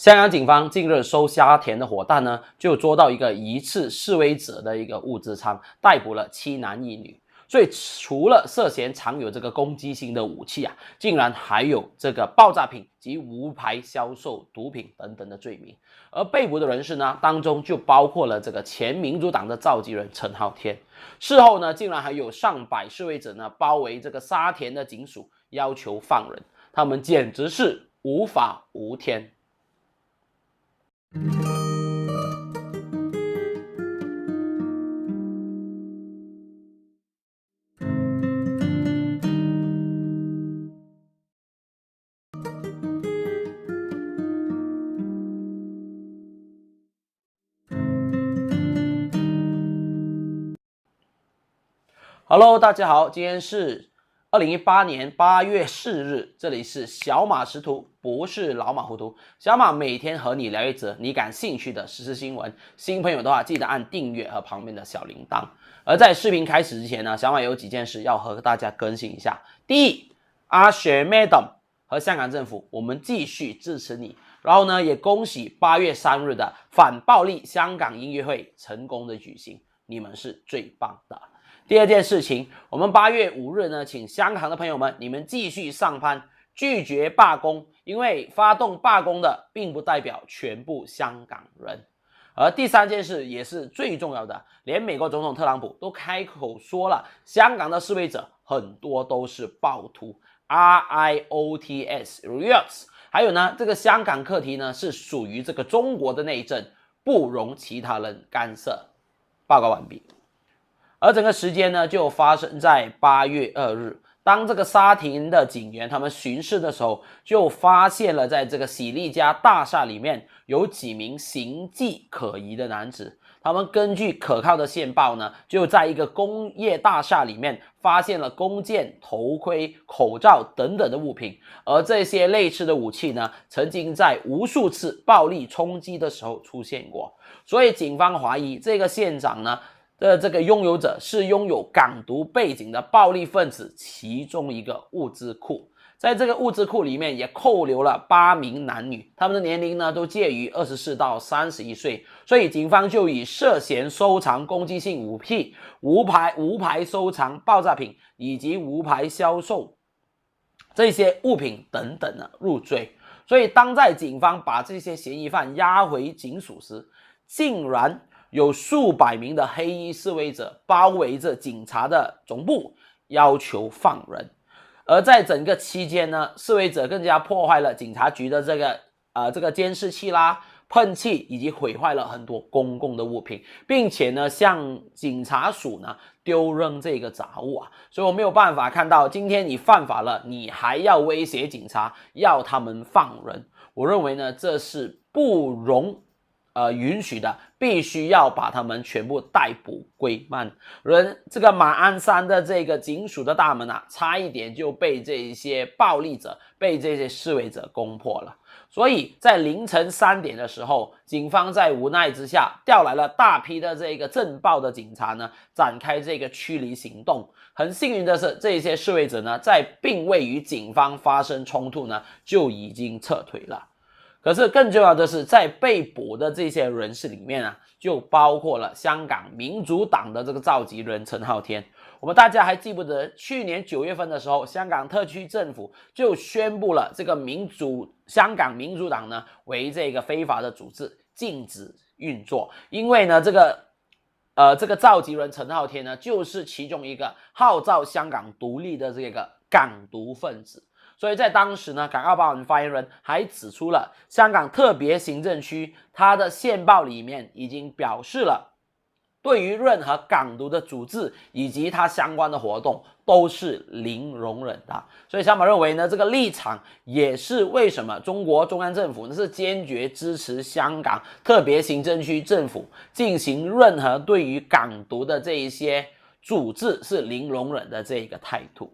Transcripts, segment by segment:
香港警方近日收沙田的火弹呢，就捉到一个疑似示威者的一个物资仓，逮捕了7男1女。所以除了涉嫌藏有这个攻击性的武器啊，竟然还有这个爆炸品及无牌销售毒品等等的罪名。而被捕的人士呢，当中就包括了这个前民主党的召集人陈浩天。事后呢，竟然还有上百示威者呢包围这个沙田的警署，要求放人。他们简直是无法无天。Hello， 大家好，今天是2018年8月4日，这里是小马识途，不是老马糊涂。小马每天和你聊一则你感兴趣的时事新闻。新朋友的话，记得按订阅和旁边的小铃铛。而在视频开始之前呢，小马有几件事要和大家更新一下。第一，阿雪 Madam 和香港政府，我们继续支持你。然后呢，也恭喜8月3日的反暴力香港音乐会成功的举行，你们是最棒的。第二件事情，我们8月5日呢，请香港的朋友们，你们继续上班，拒绝罢工，因为发动罢工的并不代表全部香港人。而第三件事也是最重要的，连美国总统特朗普都开口说了，香港的示威者很多都是暴徒 ，RIOTS， 还有呢，这个香港课题呢是属于这个中国的内政，不容其他人干涉。报告完毕。而整个时间呢，就发生在8月2日，当这个沙田的警员他们巡视的时候，就发现了在这个喜力家大厦里面有几名形迹可疑的男子。他们根据可靠的线报呢，就在一个工业大厦里面发现了弓箭、头盔、口罩等等的物品。而这些类似的武器呢，曾经在无数次暴力冲击的时候出现过。所以警方怀疑这个县长呢的这个拥有者是拥有港独背景的暴力分子其中一个物资库。在这个物资库里面也扣留了8名男女，他们的年龄呢都介于24到31岁，所以警方就以涉嫌收藏攻击性武器、无牌收藏爆炸品以及无牌销售这些物品等等的入罪。所以当在警方把这些嫌疑犯押回警署时，竟然有数百名的黑衣示威者包围着警察的总部，要求放人。而在整个期间呢，示威者更加破坏了警察局的这个监视器啦、喷气，以及毁坏了很多公共的物品，并且呢向警察署呢丢扔这个杂物啊。所以我没有办法看到今天你犯法了，你还要威胁警察要他们放人。我认为呢这是不容允许的，必须要把他们全部逮捕归案。这个马鞍山的这个警署的大门啊，差一点就被这些暴力者、被这些示威者攻破了。所以在凌晨3点的时候，警方在无奈之下调来了大批的这个镇暴的警察呢，展开这个驱离行动。很幸运的是，这些示威者呢，在并未与警方发生冲突呢，就已经撤退了。可是更重要的是，在被捕的这些人士里面啊，就包括了香港民主党的这个召集人陈浩天。我们大家还记不得去年9月份的时候，香港特区政府就宣布了这个香港民主党呢为这个非法的组织，禁止运作。因为呢这个召集人陈浩天呢，就是其中一个号召香港独立的这个港独分子。所以在当时呢，港澳办发言人还指出了，香港特别行政区它的宪报里面已经表示了，对于任何港独的组织以及它相关的活动都是零容忍的。所以小马认为呢，这个立场也是为什么中国中央政府呢是坚决支持香港特别行政区政府进行任何对于港独的这一些组织是零容忍的这一个态度。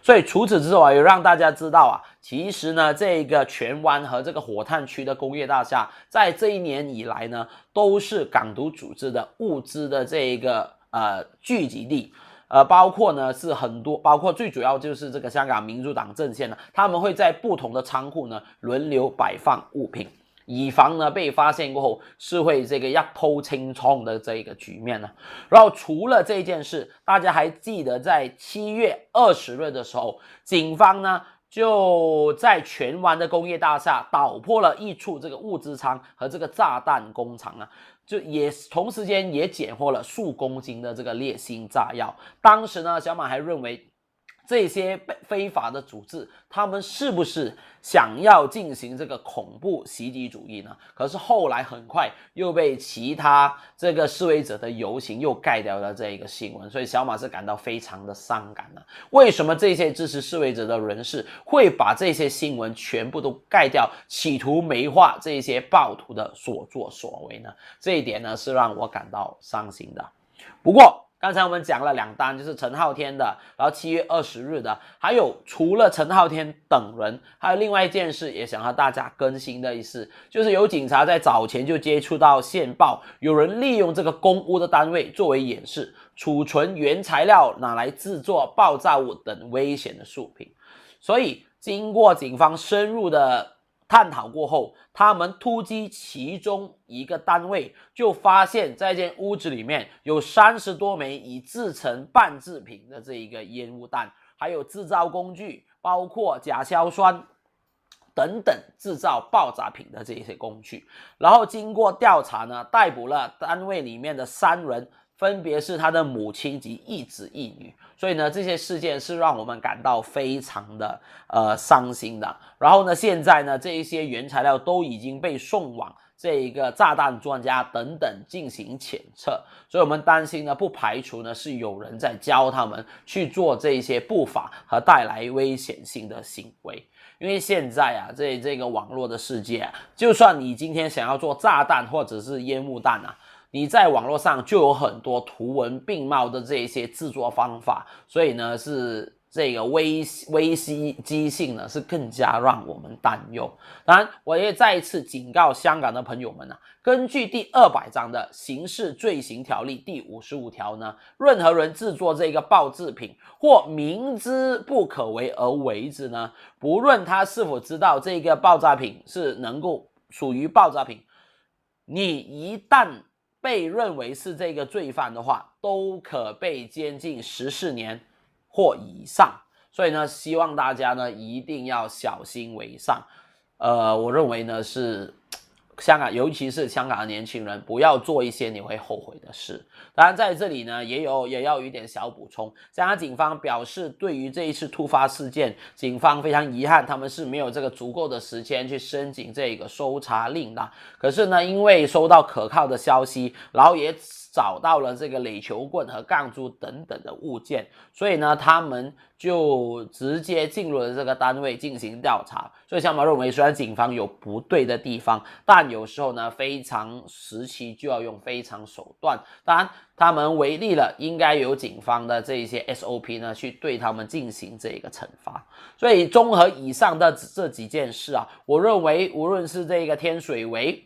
所以除此之外，也让大家知道啊，其实呢，这个荃湾和这个火炭区的工业大厦，在这一年以来呢，都是港独组织的物资的这个聚集地。包括呢是很多，包括最主要就是这个香港民主党阵线呢，他们会在不同的仓库呢轮流摆放物品。以防呢被发现过后是会这个一偷清冲的这个局面呢。然后除了这件事，大家还记得在7月20日的时候，警方呢就在荃湾的工业大厦捣破了一处这个物资仓和这个炸弹工厂啊，就也同时间也检获了数公斤的这个烈性炸药。当时呢，小马还认为这些非法的组织，他们是不是想要进行这个恐怖袭击主义呢？可是后来很快又被其他这个示威者的游行又盖掉了这一个新闻，所以小马是感到非常的伤感的。为什么这些支持示威者的人士会把这些新闻全部都盖掉，企图美化这些暴徒的所作所为呢？这一点呢是让我感到伤心的。不过刚才我们讲了2单，就是陈浩天的，然后7月20日的，还有除了陈浩天等人，还有另外一件事也想和大家更新的一事，就是有警察在早前就接触到线报，有人利用这个公屋的单位作为掩饰，储存原材料拿来制作爆炸物等危险的物品。所以经过警方深入的探讨过后，他们突击其中一个单位，就发现在这间屋子里面有30多枚已制成半制品的这一个烟雾弹，还有制造工具，包括甲硝酸等等制造爆炸品的这些工具。然后经过调查呢，逮捕了单位里面的3人，分别是他的母亲及一子一女。所以呢，这些事件是让我们感到非常的伤心的。然后呢，现在呢，这一些原材料都已经被送往这一个炸弹专家等等进行检测，所以我们担心呢，不排除呢是有人在教他们去做这一些不法和带来危险性的行为。因为现在啊，这个网络的世界啊，就算你今天想要做炸弹或者是烟雾弹啊，你在网络上就有很多图文并茂的这些制作方法，所以呢是这个危机性呢是更加让我们担忧。当然我也再一次警告香港的朋友们啊，根据第200章的刑事罪行条例第55条呢，任何人制作这个爆制品或明知不可为而为之呢，不论他是否知道这个爆炸品是能够属于爆炸品，你一旦被认为是这个罪犯的话，都可被监禁14年或以上。所以呢，希望大家呢一定要小心为上。我认为呢是香港，尤其是香港的年轻人，不要做一些你会后悔的事。当然在这里呢也要有一点小补充，香港警方表示，对于这一次突发事件，警方非常遗憾，他们是没有这个足够的时间去申请这个搜查令的。可是呢，因为收到可靠的消息，然后也找到了这个垒球棍和钢珠等等的物件，所以呢他们就直接进入了这个单位进行调查。所以小马认为，虽然警方有不对的地方，但有时候呢非常时期就要用非常手段。当然他们违例了，应该由警方的这一些 SOP 呢去对他们进行这个惩罚。所以综合以上的这几件事啊，我认为无论是这个天水围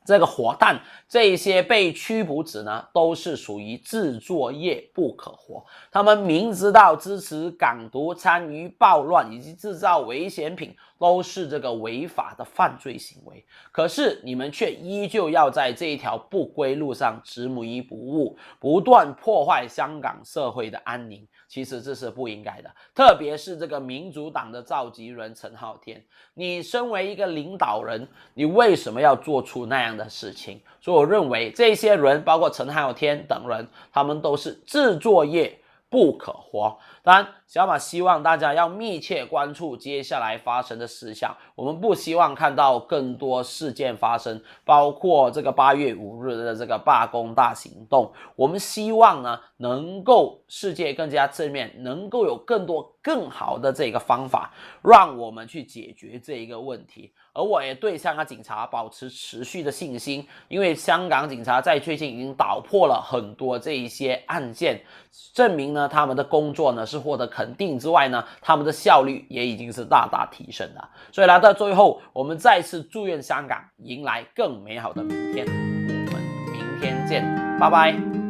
这个火弹，这一些被拘捕者呢都是属于制作业不可活，他们明知道支持港独、参与暴乱以及制造危险品都是这个违法的犯罪行为，可是你们却依旧要在这一条不归路上执迷不悟，不断破坏香港社会的安宁。其实这是不应该的，特别是这个民主党的召集人陈浩天，你身为一个领导人，你为什么要做出那样的事情？所以我认为这些人，包括陈浩天等人，他们都是制作业不可活。当然小马希望大家要密切关注接下来发生的事项，我们不希望看到更多事件发生，包括这个8月5日的这个罢工大行动。我们希望呢能够世界更加正面，能够有更多更好的这个方法让我们去解决这一个问题。而我也对香港警察保持持续的信心，因为香港警察在最近已经捣破了很多这一些案件，证明呢他们的工作呢是获得肯定之外呢，他们的效率也已经是大大提升了。所以来到最后，我们再次祝愿香港迎来更美好的明天。我们明天见，拜拜。